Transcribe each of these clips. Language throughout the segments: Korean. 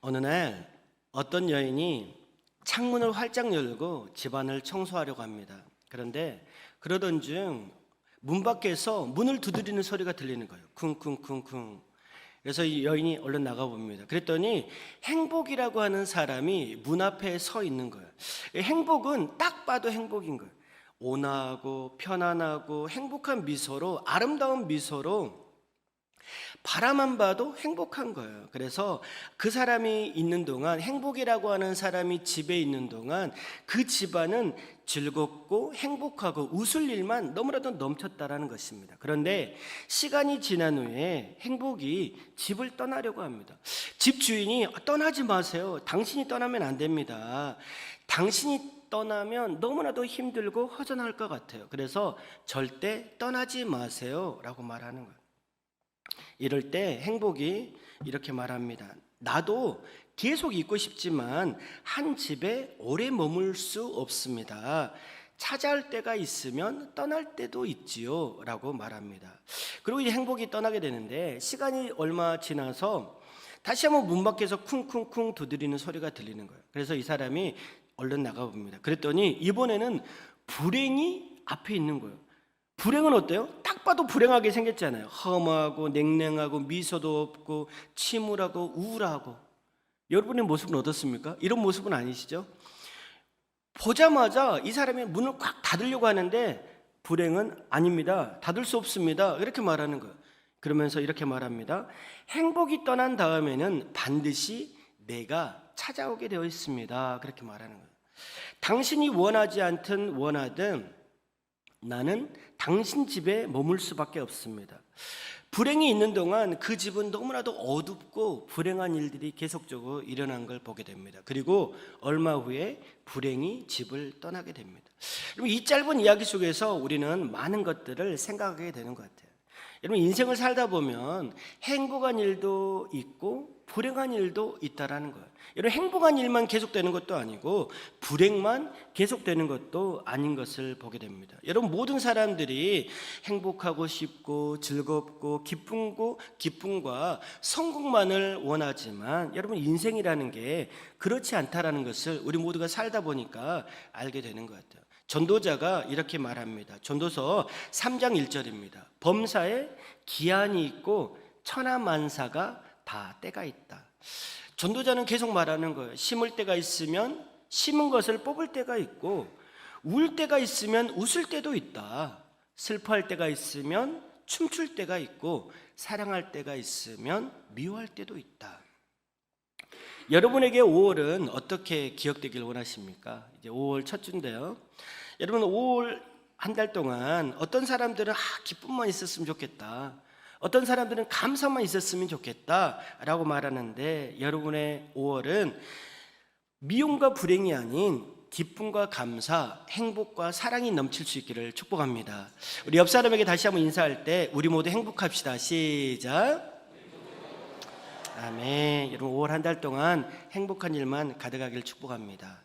어느 날 어떤 여인이 창문을 활짝 열고 집안을 청소하려고 합니다. 그런데 그러던 중 문 밖에서 문을 두드리는 소리가 들리는 거예요. 쿵쿵쿵쿵. 그래서 이 여인이 얼른 나가봅니다. 그랬더니 행복이라고 하는 사람이 문 앞에 서 있는 거예요. 행복은 딱 봐도 행복인 거예요. 온화하고 편안하고 행복한 미소로, 아름다운 미소로 바라만 봐도 행복한 거예요. 그래서 그 사람이 있는 동안, 행복이라고 하는 사람이 집에 있는 동안 그 집안은 즐겁고 행복하고 웃을 일만 너무나도 넘쳤다라는 것입니다. 그런데 시간이 지난 후에 행복이 집을 떠나려고 합니다. 집 주인이 떠나지 마세요. 당신이 떠나면 안 됩니다. 당신이 떠나면 너무나도 힘들고 허전할 것 같아요. 그래서 절대 떠나지 마세요 라고 말하는 거예요. 이럴 때 행복이 이렇게 말합니다. 나도 계속 있고 싶지만 한 집에 오래 머물 수 없습니다. 찾아올 때가 있으면 떠날 때도 있지요 라고 말합니다. 그리고 이 행복이 떠나게 되는데 시간이 얼마 지나서 다시 한번 문 밖에서 쿵쿵쿵 두드리는 소리가 들리는 거예요. 그래서 이 사람이 얼른 나가봅니다. 그랬더니 이번에는 불행이 앞에 있는 거예요. 불행은 어때요? 딱 봐도 불행하게 생겼잖아요. 험하고 냉랭하고 미소도 없고 침울하고 우울하고. 여러분의 모습은 어떻습니까? 이런 모습은 아니시죠? 보자마자 이 사람이 문을 꽉 닫으려고 하는데 불행은 아닙니다. 닫을 수 없습니다. 이렇게 말하는 거예요. 그러면서 이렇게 말합니다. 행복이 떠난 다음에는 반드시 내가 찾아오게 되어 있습니다. 그렇게 말하는 거예요. 당신이 원하지 않든 원하든 나는 당신 집에 머물 수밖에 없습니다. 불행이 있는 동안 그 집은 너무나도 어둡고 불행한 일들이 계속적으로 일어난 걸 보게 됩니다. 그리고 얼마 후에 불행이 집을 떠나게 됩니다. 여러분, 이 짧은 이야기 속에서 우리는 많은 것들을 생각하게 되는 것 같아요. 여러분, 인생을 살다 보면 행복한 일도 있고 불행한 일도 있다라는 거예요. 여러분, 행복한 일만 계속되는 것도 아니고 불행만 계속되는 것도 아닌 것을 보게 됩니다. 여러분, 모든 사람들이 행복하고 싶고 즐겁고 기쁨과 성공만을 원하지만 여러분, 인생이라는 게 그렇지 않다라는 것을 우리 모두가 살다 보니까 알게 되는 것 같아요. 전도자가 이렇게 말합니다. 전도서 3장 1절입니다. 범사에 기한이 있고 천하만사가 다 때가 있다. 전도자는 계속 말하는 거예요. 심을 때가 있으면 심은 것을 뽑을 때가 있고 울 때가 있으면 웃을 때도 있다. 슬퍼할 때가 있으면 춤출 때가 있고 사랑할 때가 있으면 미워할 때도 있다. 여러분에게 5월은 어떻게 기억되길 원하십니까? 이제 5월 첫 주인데요. 여러분, 5월 한 달 동안 어떤 사람들은 기쁨만 있었으면 좋겠다. 어떤 사람들은 감사만 있었으면 좋겠다 라고 말하는데 여러분의 5월은 미움과 불행이 아닌 기쁨과 감사, 행복과 사랑이 넘칠 수 있기를 축복합니다. 우리 옆 사람에게 다시 한번 인사할 때 우리 모두 행복합시다. 시작. 아멘. 여러분, 5월 한 달 동안 행복한 일만 가득하길 축복합니다.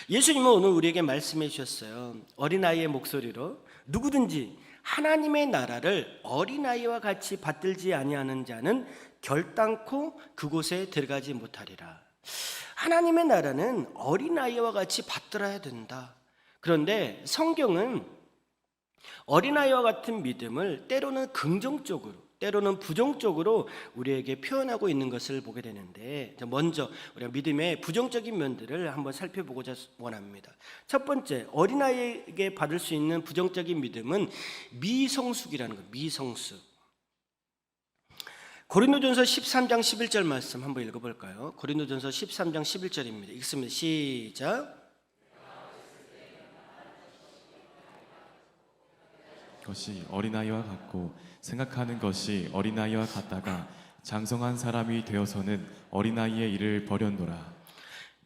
예수님은 오늘 우리에게 말씀해 주셨어요. 어린아이의 목소리로 누구든지 하나님의 나라를 어린아이와 같이 받들지 아니하는 자는 결단코 그곳에 들어가지 못하리라. 하나님의 나라는 어린아이와 같이 받들어야 된다. 그런데 성경은 어린아이와 같은 믿음을 때로는 긍정적으로 때로는 부정적으로 우리에게 표현하고 있는 것을 보게 되는데 먼저 우리가 믿음의 부정적인 면들을 한번 살펴보고자 원합니다. 첫 번째, 어린아이에게 받을 수 있는 부정적인 믿음은 미성숙이라는 것. 미성숙. 고린도전서 13장 11절 말씀 한번 읽어볼까요? 고린도전서 13장 11절입니다. 읽습니다. 시작. 것이 어린아이와 같고 생각하는 것이 어린아이와 같다가 장성한 사람이 되어서는 어린아이의 일을 버렸노라.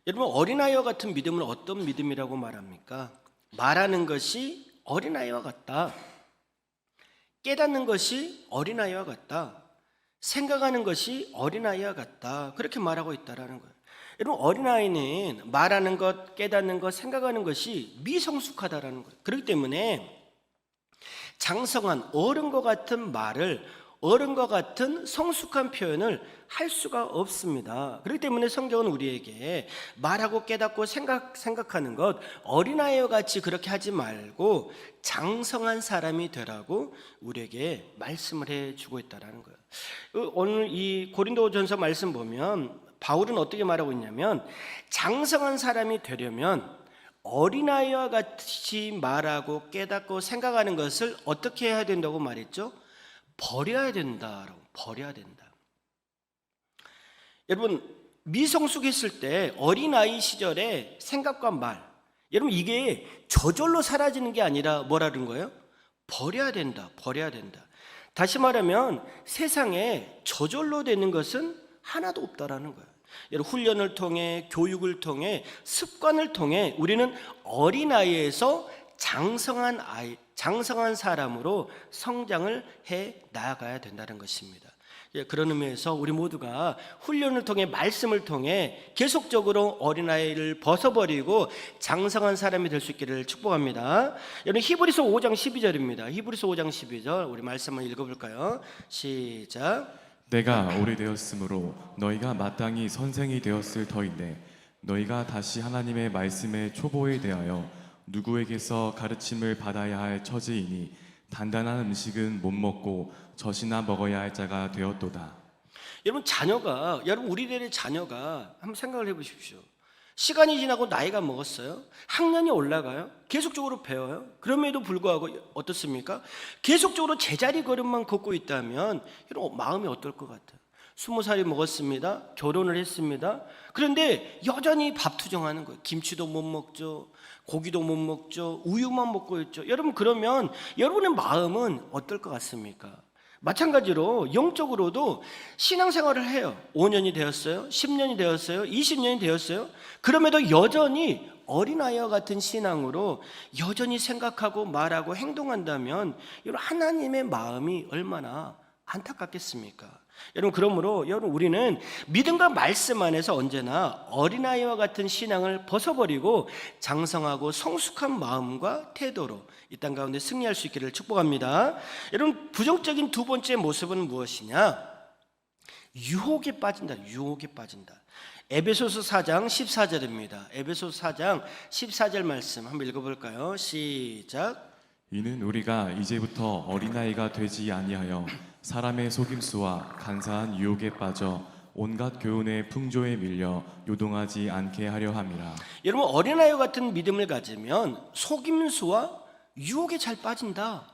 여러분, 어린아이와 같은 믿음은 어떤 믿음이라고 말합니까? 말하는 것이 어린아이와 같다. 깨닫는 것이 어린아이와 같다. 생각하는 것이 어린아이와 같다. 그렇게 말하고 있다라는 거예요. 여러분, 어린아이는 말하는 것, 깨닫는 것, 생각하는 것이 미성숙하다라는 거예요. 그렇기 때문에 장성한 어른과 같은 말을 어른과 같은 성숙한 표현을 할 수가 없습니다. 그렇기 때문에 성경은 우리에게 말하고 깨닫고 생각하는 것, 어린아이와 같이 그렇게 하지 말고 장성한 사람이 되라고 우리에게 말씀을 해주고 있다는 거예요. 오늘 이 고린도전서 말씀 보면 바울은 어떻게 말하고 있냐면, 장성한 사람이 되려면 어린아이와 같이 말하고 깨닫고 생각하는 것을 어떻게 해야 된다고 말했죠? 버려야 된다라고. 버려야 된다. 여러분, 미성숙했을 때 어린아이 시절의 생각과 말, 여러분 이게 저절로 사라지는 게 아니라 뭐라는 거예요? 버려야 된다. 버려야 된다. 다시 말하면 세상에 저절로 되는 것은 하나도 없다라는 거예요. 여러분, 훈련을 통해, 교육을 통해, 습관을 통해 우리는 어린아이에서 장성한 사람으로 성장을 해 나아가야 된다는 것입니다. 그런 의미에서 우리 모두가 훈련을 통해, 말씀을 통해 계속적으로 어린아이를 벗어버리고 장성한 사람이 될 수 있기를 축복합니다. 여러분, 히브리서 5장 12절입니다. 히브리서 5장 12절 우리 말씀 한번 읽어볼까요? 시작. 내가 오래되었으므로 너희가 마땅히 선생이 되었을 터인데 너희가 다시 하나님의 말씀의 초보에 대하여 누구에게서 가르침을 받아야 할 처지이니 단단한 음식은 못 먹고 젖이나 먹어야 할 자가 되었도다. 여러분 우리들의 자녀가 한번 생각을 해보십시오. 시간이 지나고 나이가 먹었어요. 학년이 올라가요. 계속적으로 배워요. 그럼에도 불구하고 어떻습니까? 계속적으로 제자리 걸음만 걷고 있다면 여러분 마음이 어떨 것 같아요? 20살이 먹었습니다. 결혼을 했습니다. 그런데 여전히 밥 투정하는 거예요. 김치도 못 먹죠. 고기도 못 먹죠. 우유만 먹고 있죠. 여러분, 그러면 여러분의 마음은 어떨 것 같습니까? 마찬가지로 영적으로도 신앙생활을 해요. 5년이 되었어요. 10년이 되었어요. 20년이 되었어요. 그럼에도 여전히 어린아이와 같은 신앙으로 여전히 생각하고 말하고 행동한다면 여러분, 하나님의 마음이 얼마나 안타깝겠습니까? 여러분, 그러므로 여러분 우리는 믿음과 말씀 안에서 언제나 어린아이와 같은 신앙을 벗어버리고 장성하고 성숙한 마음과 태도로 이 땅 가운데 승리할 수 있기를 축복합니다. 여러분, 부정적인 두 번째 모습은 무엇이냐? 유혹에 빠진다. 유혹에 빠진다. 에베소서 4장 14절입니다. 에베소서 4장 14절 말씀 한번 읽어볼까요? 시작. 이는 우리가 이제부터 어린아이가 되지 아니하여 사람의 속임수와 간사한 유혹에 빠져 온갖 교훈의 풍조에 밀려 요동하지 않게 하려 함이라. 여러분, 어린아이와 같은 믿음을 가지면 속임수와 유혹에 잘 빠진다.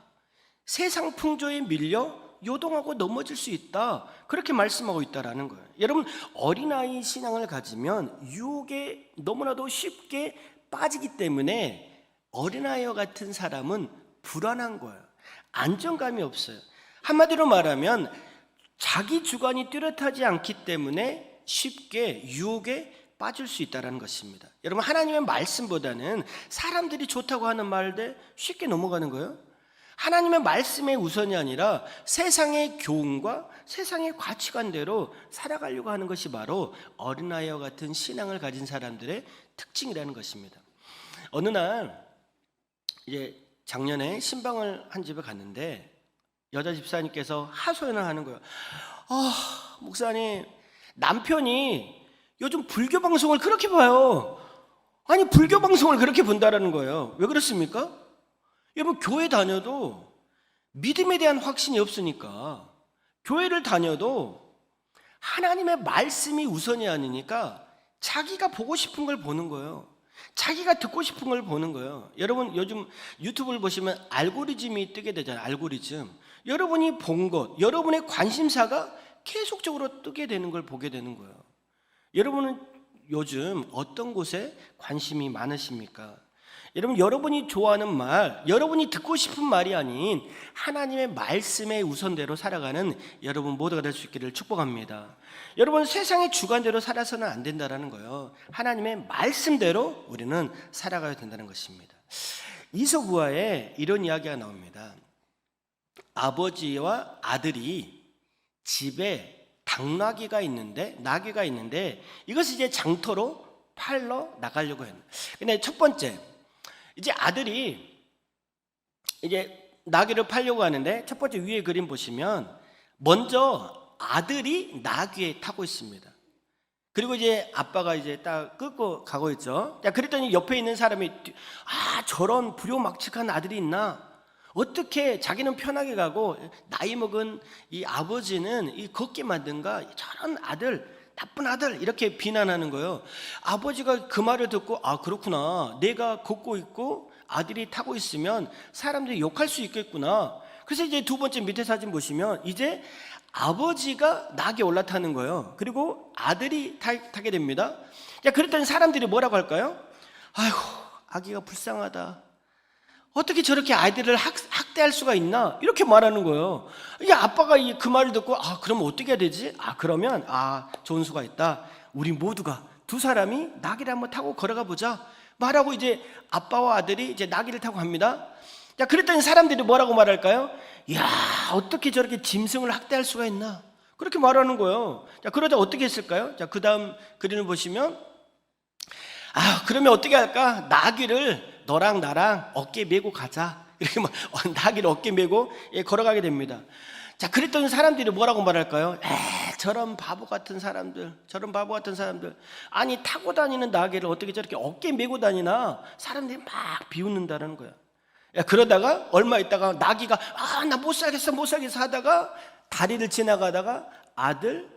세상 풍조에 밀려 요동하고 넘어질 수 있다. 그렇게 말씀하고 있다라는 거예요. 여러분, 어린아이 신앙을 가지면 유혹에 너무나도 쉽게 빠지기 때문에 어린아이와 같은 사람은 불안한 거예요. 안정감이 없어요. 한마디로 말하면 자기 주관이 뚜렷하지 않기 때문에 쉽게 유혹에 빠질 수 있다는 것입니다. 여러분, 하나님의 말씀보다는 사람들이 좋다고 하는 말들 쉽게 넘어가는 거예요. 하나님의 말씀의 우선이 아니라 세상의 교훈과 세상의 가치관대로 살아가려고 하는 것이 바로 어린아이와 같은 신앙을 가진 사람들의 특징이라는 것입니다. 어느 날 이제 작년에 신방을 한 집에 갔는데 여자 집사님께서 하소연을 하는 거예요. 목사님, 남편이 요즘 불교 방송을 그렇게 봐요. 아니, 불교 방송을 그렇게 본다라는 거예요. 왜 그렇습니까? 여러분, 교회 다녀도 믿음에 대한 확신이 없으니까, 교회를 다녀도 하나님의 말씀이 우선이 아니니까 자기가 보고 싶은 걸 보는 거예요. 자기가 듣고 싶은 걸 보는 거예요. 여러분, 요즘 유튜브를 보시면 알고리즘이 뜨게 되잖아요. 알고리즘. 여러분이 본 것, 여러분의 관심사가 계속적으로 뜨게 되는 걸 보게 되는 거예요. 여러분은 요즘 어떤 곳에 관심이 많으십니까? 여러분, 여러분이 좋아하는 말, 여러분이 듣고 싶은 말이 아닌 하나님의 말씀의 우선대로 살아가는 여러분 모두가 될 수 있기를 축복합니다. 여러분, 세상의 주관대로 살아서는 안 된다는 거예요. 하나님의 말씀대로 우리는 살아가야 된다는 것입니다. 이솝우화에 이런 이야기가 나옵니다. 아버지와 아들이 집에 나귀가 있는데 이것을 이제 장터로 팔러 나가려고 했는데, 근데 첫 번째, 이제 아들이 이제 나귀를 팔려고 하는데 첫 번째 위에 그림 보시면 먼저 아들이 나귀에 타고 있습니다. 그리고 이제 아빠가 이제 딱 끌고 가고 있죠. 야, 그랬더니 옆에 있는 사람이 저런 불효막측한 아들이 있나? 어떻게 자기는 편하게 가고 나이 먹은 이 아버지는 이 걷게 만든가? 저런 아들, 나쁜 아들, 이렇게 비난하는 거예요. 아버지가 그 말을 듣고 그렇구나, 내가 걷고 있고 아들이 타고 있으면 사람들이 욕할 수 있겠구나. 그래서 이제 두 번째 밑에 사진 보시면 이제 아버지가 낙에 올라타는 거예요. 그리고 아들이 타게 됩니다. 자, 그랬더니 사람들이 뭐라고 할까요? 아이고, 아기가 불쌍하다. 어떻게 저렇게 아이들을 학대할 수가 있나? 이렇게 말하는 거예요. 이게 아빠가 그 말을 듣고 그럼 어떻게 해야 되지? 그러면 좋은 수가 있다. 우리 모두가 두 사람이 나귀를 한번 타고 걸어가 보자 말하고 이제 아빠와 아들이 이제 나귀를 타고 갑니다. 자, 그랬더니 사람들이 뭐라고 말할까요? 야, 어떻게 저렇게 짐승을 학대할 수가 있나? 그렇게 말하는 거예요. 자, 그러자 어떻게 했을까요? 자, 그 다음 그림을 보시면 그러면 어떻게 할까? 나귀를 너랑 나랑 어깨에 메고 가자. 이렇게 나귀를 어깨에 메고 걸어가게 됩니다. 자, 그랬더니 사람들이 뭐라고 말할까요? 저런 바보 같은 사람들, 저런 바보 같은 사람들. 아니, 타고 다니는 나귀를 어떻게 저렇게 어깨에 메고 다니나? 사람들이 막 비웃는다는 거야. 그러다가 얼마 있다가 나귀가 나 못 살겠어 하다가 다리를 지나가다가 아들,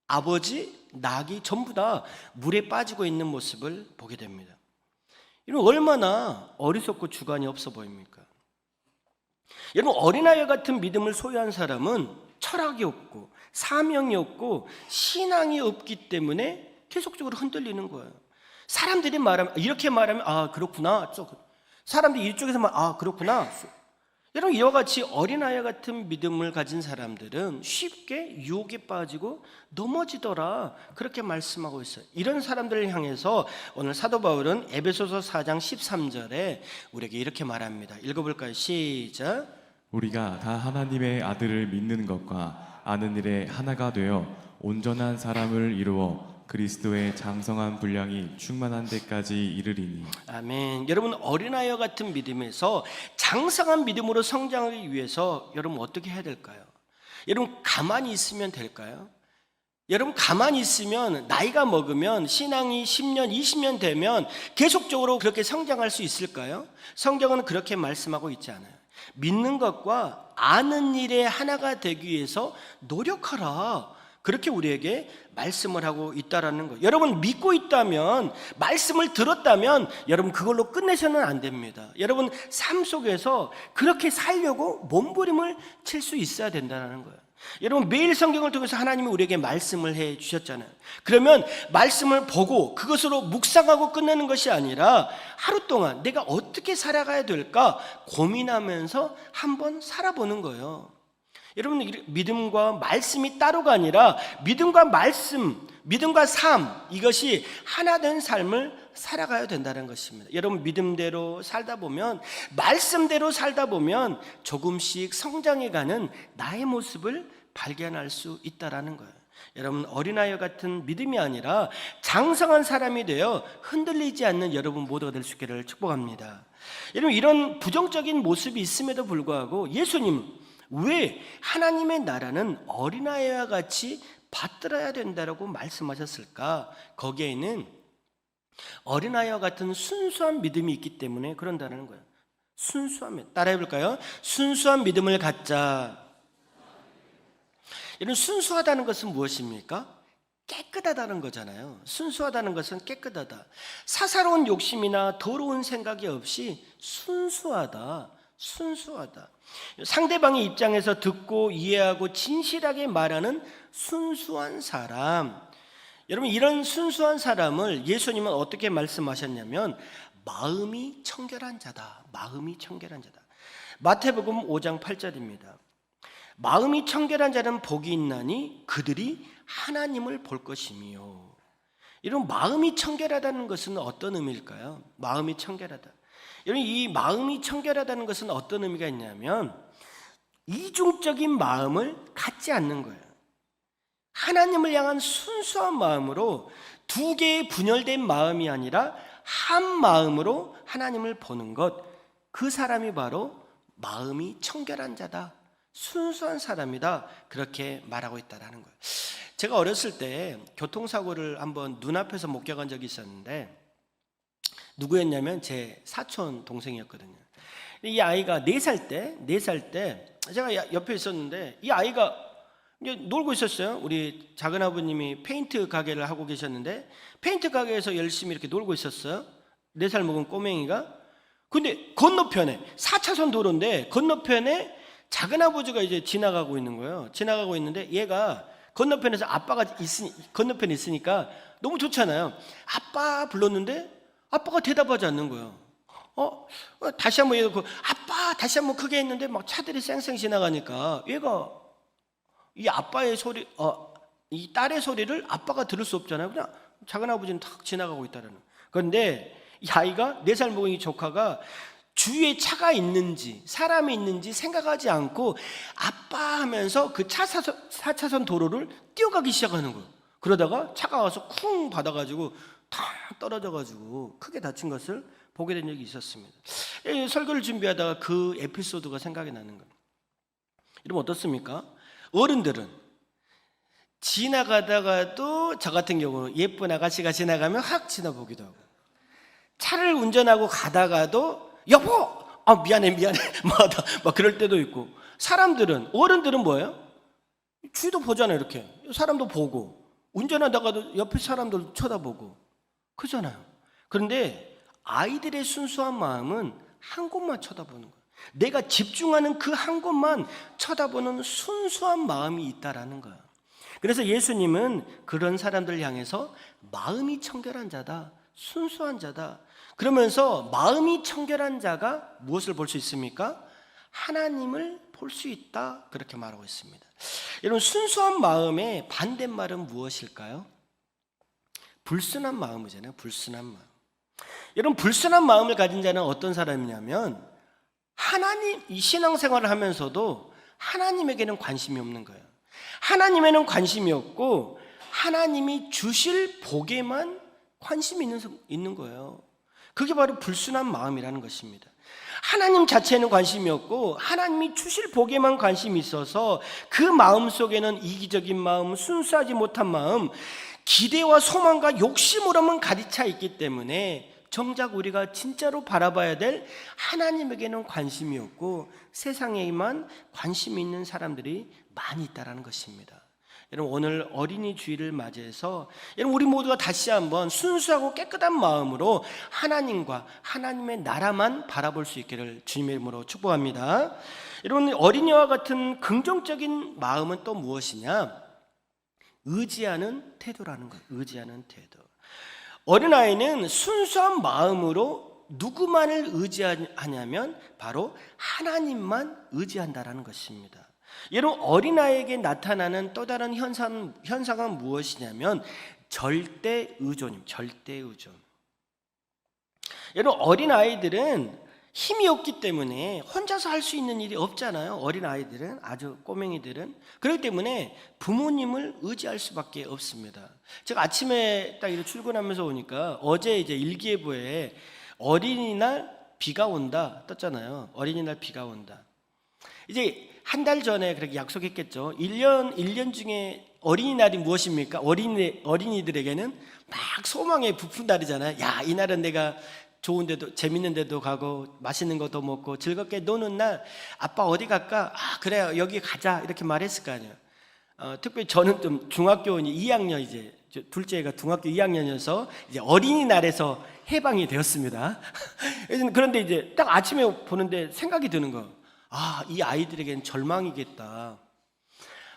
아버지, 나귀 전부 다 물에 빠지고 있는 모습을 보게 됩니다. 이런 얼마나 어리석고 주관이 없어 보입니까? 여러분, 어린아이 같은 믿음을 소유한 사람은 철학이 없고 사명이 없고 신앙이 없기 때문에 계속적으로 흔들리는 거예요. 사람들이 말하면 이렇게 말하면 그렇구나. 사람들이 이쪽에서 그렇구나. 여러분, 이와 같이 어린아이 같은 믿음을 가진 사람들은 쉽게 유혹에 빠지고 넘어지더라, 그렇게 말씀하고 있어요. 이런 사람들을 향해서 오늘 사도 바울은 에베소서 4장 13절에 우리에게 이렇게 말합니다. 읽어볼까요? 시작. 우리가 다 하나님의 아들을 믿는 것과 아는 일에 하나가 되어 온전한 사람을 이루어 그리스도의 장성한 분량이 충만한 데까지 이르리니. 아멘. 여러분, 어린아이와 같은 믿음에서 장성한 믿음으로 성장하기 위해서 여러분 어떻게 해야 될까요? 여러분, 가만히 있으면 될까요? 여러분, 가만히 있으면 나이가 먹으면 신앙이 10년, 20년 되면 계속적으로 그렇게 성장할 수 있을까요? 성경은 그렇게 말씀하고 있지 않아요. 믿는 것과 아는 일에 하나가 되기 위해서 노력하라, 그렇게 우리에게 말씀을 하고 있다라는 거예요. 여러분, 믿고 있다면, 말씀을 들었다면 여러분 그걸로 끝내서는 안 됩니다. 여러분, 삶 속에서 그렇게 살려고 몸부림을 칠 수 있어야 된다는 거예요. 여러분, 매일 성경을 통해서 하나님이 우리에게 말씀을 해 주셨잖아요. 그러면 말씀을 보고 그것으로 묵상하고 끝내는 것이 아니라 하루 동안 내가 어떻게 살아가야 될까 고민하면서 한번 살아보는 거예요. 여러분, 믿음과 말씀이 따로가 아니라 믿음과 말씀, 믿음과 삶, 이것이 하나 된 삶을 살아가야 된다는 것입니다. 여러분, 믿음대로 살다 보면, 말씀대로 살다 보면 조금씩 성장해가는 나의 모습을 발견할 수 있다는 거예요. 여러분, 어린아이 같은 믿음이 아니라 장성한 사람이 되어 흔들리지 않는 여러분 모두가 될 수 있기를 축복합니다. 여러분, 이런 부정적인 모습이 있음에도 불구하고 예수님 왜 하나님의 나라는 어린아이와 같이 받들어야 된다고 말씀하셨을까? 거기에는 어린아이와 같은 순수한 믿음이 있기 때문에 그런다는 거예요. 순수한 믿음. 따라해 볼까요? 순수한 믿음을 갖자. 이런 순수하다는 것은 무엇입니까? 깨끗하다는 거잖아요. 순수하다는 것은 깨끗하다. 사사로운 욕심이나 더러운 생각이 없이 순수하다. 상대방의 입장에서 듣고 이해하고 진실하게 말하는 순수한 사람. 여러분, 이런 순수한 사람을 예수님은 어떻게 말씀하셨냐면 마음이 청결한 자다. 마태복음 5장 8절입니다. 마음이 청결한 자는 복이 있나니 그들이 하나님을 볼 것이며. 이런 마음이 청결하다는 것은 어떤 의미일까요? 마음이 청결하다. 여러분, 이 마음이 청결하다는 것은 어떤 의미가 있냐면 이중적인 마음을 갖지 않는 거예요. 하나님을 향한 순수한 마음으로 두 개의 분열된 마음이 아니라 한 마음으로 하나님을 보는 것, 그 사람이 바로 마음이 청결한 자다, 순수한 사람이다. 그렇게 말하고 있다라는 거예요. 제가 어렸을 때 교통사고를 한번 눈앞에서 목격한 적이 있었는데, 누구였냐면 제 사촌 동생이었거든요. 이 아이가 4살 때 제가 옆에 있었는데, 이 아이가 이제 놀고 있었어요. 우리 작은 아버님이 페인트 가게를 하고 계셨는데, 페인트 가게에서 열심히 이렇게 놀고 있었어요. 4살 먹은 꼬맹이가. 근데 건너편에 4차선 도로인데 건너편에 작은 아버지가 이제 지나가고 있는 거예요. 지나가고 있는데 얘가 건너편에서 아빠가 건너편에 있으니까 너무 좋잖아요. 아빠 불렀는데 아빠가 대답하지 않는 거예요. 다시 한번 얘가 아빠 다시 한번 크게 했는데 막 차들이 쌩쌩 지나가니까 얘가 이 아빠의 소리, 이 딸의 소리를 아빠가 들을 수 없잖아요. 그냥 작은 아버지는 탁 지나가고 있다라는. 그런데 이 아이가 4살 먹은 이 조카가 주위에 차가 있는지 사람이 있는지 생각하지 않고 아빠 하면서 그 4차선 도로를 뛰어가기 시작하는 거예요. 그러다가 차가 와서 쿵 받아가지고 탁 떨어져가지고 크게 다친 것을 보게 된 적이 있었습니다. 설교를 준비하다가 그 에피소드가 생각이 나는 거예요. 여러분 어떻습니까? 어른들은 지나가다가도 저 같은 경우 예쁜 아가씨가 지나가면 확 지나보기도 하고, 차를 운전하고 가다가도 여보! 미안해 막 그럴 때도 있고, 사람들은, 어른들은 뭐예요? 주위도 보잖아요. 이렇게 사람도 보고, 운전하다가도 옆에 사람들 쳐다보고 그러잖아요. 그런데 아이들의 순수한 마음은 한 곳만 쳐다보는 거예요. 내가 집중하는 그 한 곳만 쳐다보는 순수한 마음이 있다라는 거예요. 그래서 예수님은 그런 사람들 향해서 마음이 청결한 자다, 순수한 자다, 그러면서 마음이 청결한 자가 무엇을 볼 수 있습니까? 하나님을 볼 수 있다, 그렇게 말하고 있습니다. 여러분, 순수한 마음의 반대말은 무엇일까요? 불순한 마음이잖아요. 불순한 마음. 여러분, 불순한 마음을 가진 자는 어떤 사람이냐면 이 신앙생활을 하면서도 하나님에게는 관심이 없는 거예요. 하나님에는 관심이 없고 하나님이 주실 복에만 관심이 있는 거예요. 그게 바로 불순한 마음이라는 것입니다. 하나님 자체에는 관심이 없고 하나님이 주실 복에만 관심이 있어서 그 마음 속에는 이기적인 마음, 순수하지 못한 마음, 기대와 소망과 욕심으로만 가득 있기 때문에 정작 우리가 진짜로 바라봐야 될 하나님에게는 관심이 없고 세상에만 관심이 있는 사람들이 많이 있다는 것입니다. 여러분, 오늘 어린이 주일을 맞이해서 여러분, 우리 모두가 다시 한번 순수하고 깨끗한 마음으로 하나님과 하나님의 나라만 바라볼 수 있기를 주님의 이름으로 축복합니다. 여러분, 어린이와 같은 긍정적인 마음은 또 무엇이냐? 의지하는 태도라는 거예요. 의지하는 태도. 어린아이는 순수한 마음으로 누구만을 의지하냐면 바로 하나님만 의지한다라는 것입니다. 여러분, 어린아이에게 나타나는 또 다른 현상은 무엇이냐면 절대 의존입니다. 절대 의존. 여러분, 어린아이들은 힘이 없기 때문에 혼자서 할 수 있는 일이 없잖아요. 어린아이들은, 아주 꼬맹이들은. 그렇기 때문에 부모님을 의지할 수밖에 없습니다. 제가 아침에 딱 이렇게 출근하면서 오니까 어제 이제 일기예보에 어린이날 비가 온다 떴잖아요. 어린이날 비가 온다. 이제 한 달 전에 그렇게 약속했겠죠. 1년 중에 어린이날이 무엇입니까? 어린이들에게는 막 소망의 부푼 날이잖아요. 야, 이날은 내가 좋은 데도, 재밌는 데도 가고 맛있는 것도 먹고 즐겁게 노는 날, 아빠 어디 갈까? 그래요, 여기 가자, 이렇게 말했을 거 아니에요. 특별히 저는 좀 중학교 2학년, 이제 둘째가 중학교 2학년이어서 이제 어린이날에서 해방이 되었습니다. 그런데 이제 딱 아침에 보는데 생각이 드는 거, 이 아이들에게는 절망이겠다.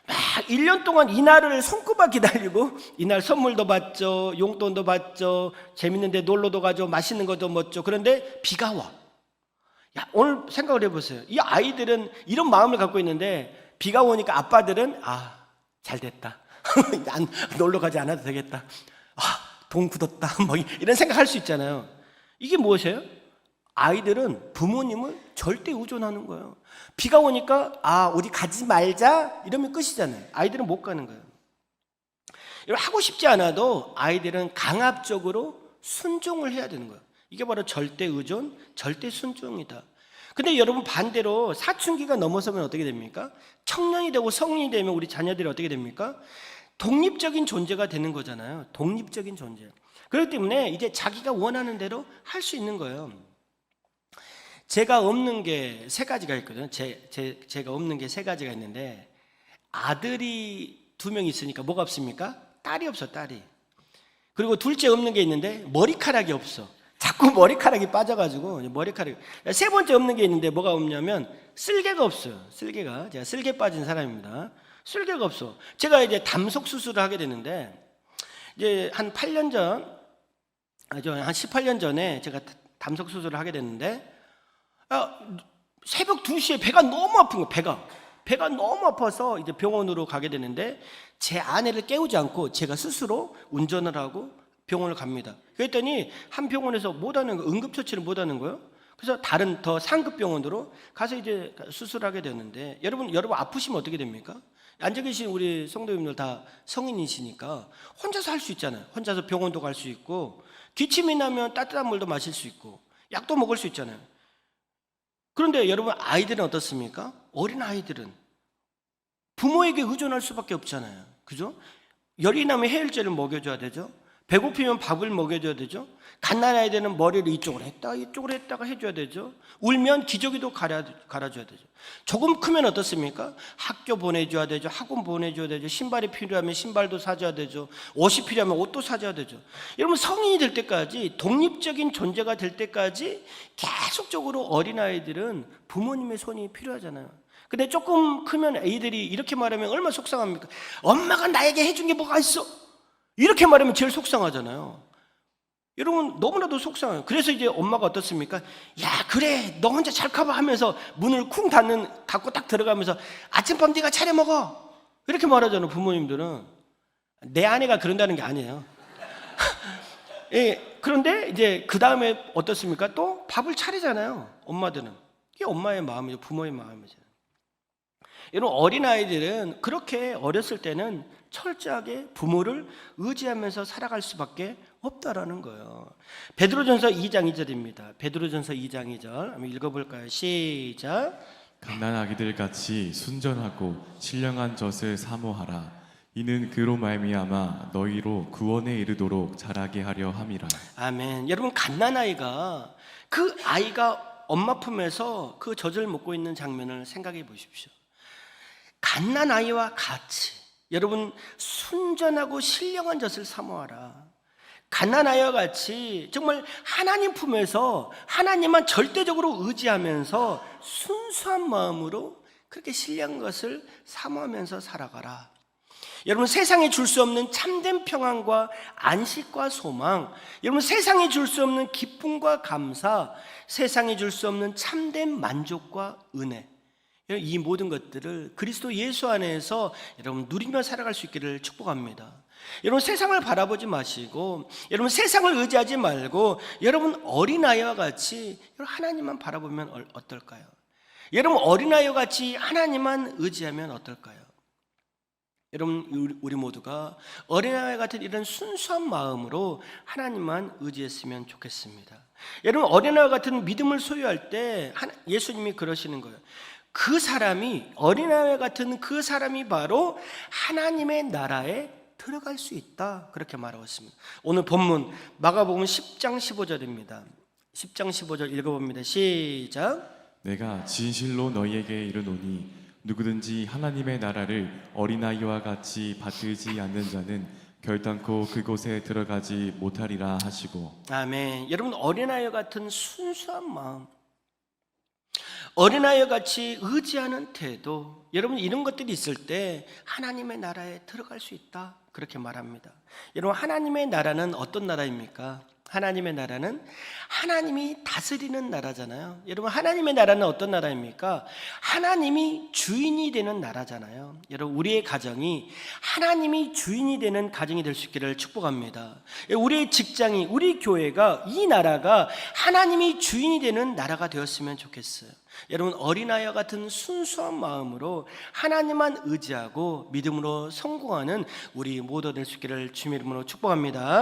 막 1년 동안 이날을 손꼽아 기다리고, 이날 선물도 받죠, 용돈도 받죠, 재밌는 데 놀러도 가죠, 맛있는 것도 먹죠. 그런데 비가 와. 오늘 생각을 해보세요. 이 아이들은 이런 마음을 갖고 있는데 비가 오니까 아빠들은 잘 됐다. 놀러 가지 않아도 되겠다. 돈 굳었다. 뭐 이런 생각할 수 있잖아요. 이게 무엇이에요? 아이들은 부모님을 절대 의존하는 거예요. 비가 오니까 우리 가지 말자 이러면 끝이잖아요. 아이들은 못 가는 거예요. 하고 싶지 않아도 아이들은 강압적으로 순종을 해야 되는 거예요. 이게 바로 절대 의존, 절대 순종이다. 근데 여러분 반대로 사춘기가 넘어서면 어떻게 됩니까? 청년이 되고 성인이 되면 우리 자녀들이 어떻게 됩니까? 독립적인 존재가 되는 거잖아요. 독립적인 존재. 그렇기 때문에 이제 자기가 원하는 대로 할 수 있는 거예요. 제가 없는 게 세 가지가 있거든요. 제가 없는 게 세 가지가 있는데, 아들이 2명 있으니까 뭐가 없습니까? 딸이 없어, 딸이. 그리고 둘째 없는 게 있는데 머리카락이 없어. 자꾸 머리카락이 빠져가지고 머리카락이. 세 번째 없는 게 있는데 뭐가 없냐면 쓸개가 없어요. 쓸개가. 제가 쓸개 빠진 사람입니다. 쓸개가 없어. 제가 이제 담속 수술을 하게 되는데, 이제 한 8년 전, 한 18년 전에 제가 담속 수술을 하게 됐는데, 새벽 2시에 배가 너무 아픈 거예요. 배가 너무 아파서 이제 병원으로 가게 되는데, 제 아내를 깨우지 않고 제가 스스로 운전을 하고 병원을 갑니다. 그랬더니 한 병원에서 못하는 거, 응급처치를 못하는 거예요. 그래서 다른 더 상급 병원으로 가서 이제 수술하게 되는데, 여러분 아프시면 어떻게 됩니까? 앉아 계신 우리 성도님들 다 성인이시니까 혼자서 할 수 있잖아요. 혼자서 병원도 갈 수 있고, 기침이 나면 따뜻한 물도 마실 수 있고, 약도 먹을 수 있잖아요. 그런데 여러분, 아이들은 어떻습니까? 어린 아이들은 부모에게 의존할 수밖에 없잖아요. 그죠? 열이 나면 해열제를 먹여줘야 되죠. 배고프면 밥을 먹여줘야 되죠. 갓난아이 되는 머리를 이쪽으로 했다가 해줘야 되죠. 울면 기저귀도 갈아줘야 되죠. 조금 크면 어떻습니까? 학교 보내줘야 되죠. 학원 보내줘야 되죠. 신발이 필요하면 신발도 사줘야 되죠. 옷이 필요하면 옷도 사줘야 되죠. 여러분, 성인이 될 때까지, 독립적인 존재가 될 때까지 계속적으로 어린아이들은 부모님의 손이 필요하잖아요. 근데 조금 크면 애들이 이렇게 말하면 얼마나 속상합니까? 엄마가 나에게 해준 게 뭐가 있어? 이렇게 말하면 제일 속상하잖아요. 여러분, 너무나도 속상해요. 그래서 이제 엄마가 어떻습니까? 야, 그래, 너 혼자 잘 가봐 하면서 문을 쿵 닫고 딱 들어가면서 아침밥 네가 차려 먹어, 이렇게 말하잖아요. 부모님들은. 내 아내가 그런다는 게 아니에요. 예, 그런데 이제 그 다음에 어떻습니까? 또 밥을 차리잖아요. 엄마들은. 이게 엄마의 마음이죠. 부모의 마음이죠. 여러분, 어린아이들은 그렇게 어렸을 때는 철저하게 부모를 의지하면서 살아갈 수밖에 없다라는 거예요. 베드로전서 2장 2절입니다. 베드로전서 2장 2절 한번 읽어볼까요? 시작. 갓난아기들 같이 순전하고 신령한 젖을 사모하라. 이는 그로 말미암아 너희로 구원에 이르도록 자라게 하려 함이라. 아멘. 여러분, 갓난아이가, 그 아이가 엄마 품에서 그 젖을 먹고 있는 장면을 생각해 보십시오. 갓난아이와 같이, 여러분, 순전하고 신령한 젖을 사모하라. 갓난아이와 같이 정말 하나님 품에서 하나님만 절대적으로 의지하면서 순수한 마음으로 그렇게 신령한 것을 사모하면서 살아가라. 여러분, 세상에 줄 수 없는 참된 평안과 안식과 소망, 여러분, 세상에 줄 수 없는 기쁨과 감사, 세상에 줄 수 없는 참된 만족과 은혜, 이 모든 것들을 그리스도 예수 안에서 여러분 누리며 살아갈 수 있기를 축복합니다. 여러분, 세상을 바라보지 마시고, 여러분, 세상을 의지하지 말고, 여러분, 어린아이와 같이 하나님만 바라보면 어떨까요? 여러분, 어린아이와 같이 하나님만 의지하면 어떨까요? 여러분, 우리 모두가 어린아이 같은 이런 순수한 마음으로 하나님만 의지했으면 좋겠습니다. 여러분, 어린아이 같은 믿음을 소유할 때 예수님이 그러시는 거예요. 그 사람이, 어린아이 같은 그 사람이 바로 하나님의 나라에 들어갈 수 있다, 그렇게 말하고 있습니다. 오늘 본문 마가복음 10장 15절입니다. 10장 15절 읽어봅니다. 시작. 내가 진실로 너희에게 이르노니 누구든지 하나님의 나라를 어린아이와 같이 받들지 않는 자는 결단코 그곳에 들어가지 못하리라 하시고. 아멘. 여러분, 어린아이 같은 순수한 마음, 어린아이와 같이 의지하는 태도, 여러분, 이런 것들이 있을 때 하나님의 나라에 들어갈 수 있다, 그렇게 말합니다. 여러분, 하나님의 나라는 어떤 나라입니까? 하나님의 나라는 하나님이 다스리는 나라잖아요. 여러분, 하나님의 나라는 어떤 나라입니까? 하나님이 주인이 되는 나라잖아요. 여러분, 우리의 가정이 하나님이 주인이 되는 가정이 될 수 있기를 축복합니다. 우리의 직장이, 우리 교회가, 이 나라가 하나님이 주인이 되는 나라가 되었으면 좋겠어요. 여러분, 어린아이와 같은 순수한 마음으로 하나님만 의지하고 믿음으로 성공하는 우리 모두 될 수 있기를 주님의 이름으로 축복합니다.